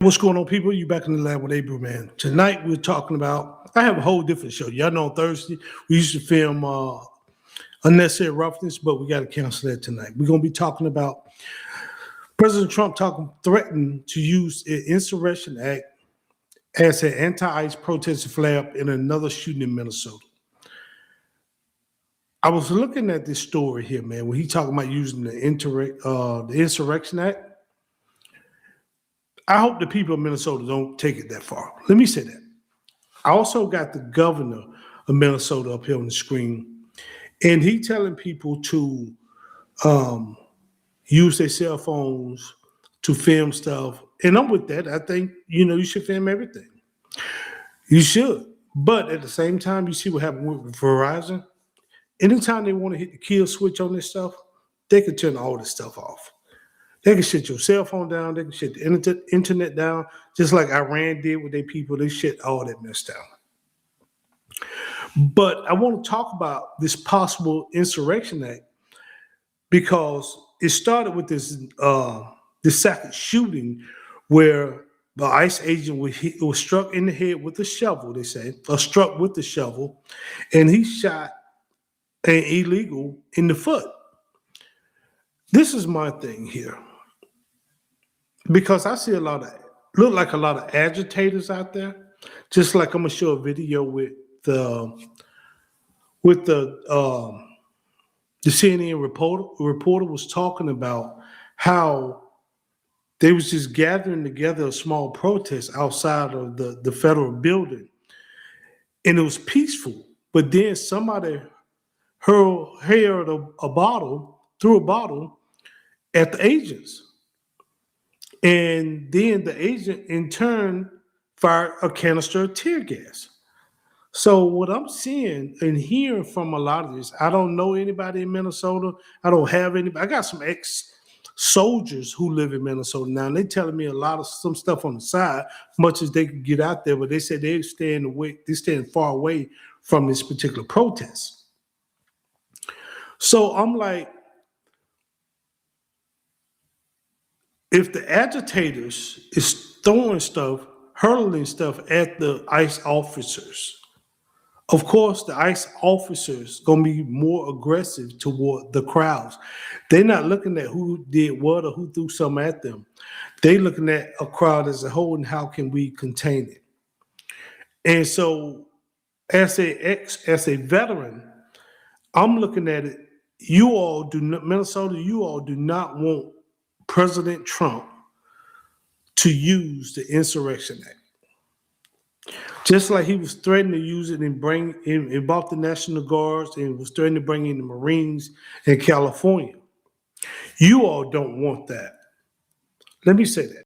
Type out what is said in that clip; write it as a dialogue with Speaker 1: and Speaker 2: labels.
Speaker 1: What's going on, people? You back in the lab with Abel, man. Tonight we're talking about, I have a whole different show. Y'all know on Thursday, we used to film unnecessary roughness, but we got to cancel that tonight. We're going to be talking about President Trump threatened to use the Insurrection Act as an anti-ICE protest flare in another shooting in Minnesota. I was looking at this story here, man, when he talking about using the Insurrection Act. I hope the people of Minnesota don't take it that far. Let me say that. I also got the governor of Minnesota up here on the screen, and he telling people to use their cell phones to film stuff. And I'm with that. I think, you should film everything. You should. But at the same time, you see what happened with Verizon. Anytime they want to hit the kill switch on this stuff, they can turn all this stuff off. They can shut your cell phone down. They can shut the internet down, just like Iran did with their people. They shut all that mess down. But I want to talk about this possible Insurrection Act because it started with this second shooting where the ICE agent was struck in the head with a shovel, they say, or struck with the shovel, and he shot an illegal in the foot. This is my thing here. Because I see look like a lot of agitators out there. Just like I'm gonna show a video with the CNN reporter was talking about how they was just gathering together a small protest outside of the federal building, and it was peaceful. But then somebody threw a bottle at the agents. And then the agent, in turn, fired a canister of tear gas. So what I'm seeing and hearing from a lot of this, I don't know anybody in Minnesota. I don't have anybody. I got some ex-soldiers who live in Minnesota now, and they're telling me some stuff on the side, much as they could get out there, but they said they're staying far away from this particular protest. So I'm like, if the agitators is hurling stuff at the ICE officers, of course, the ICE officers going to be more aggressive toward the crowds. They're not looking at who did what or who threw something at them. They're looking at a crowd as a whole and how can we contain it. And so as a veteran, I'm looking at it, Minnesota, you all do not want President Trump to use the Insurrection Act. Just like he was threatening to use it and involve the National Guards and was threatening to bring in the Marines in California. You all don't want that. Let me say that.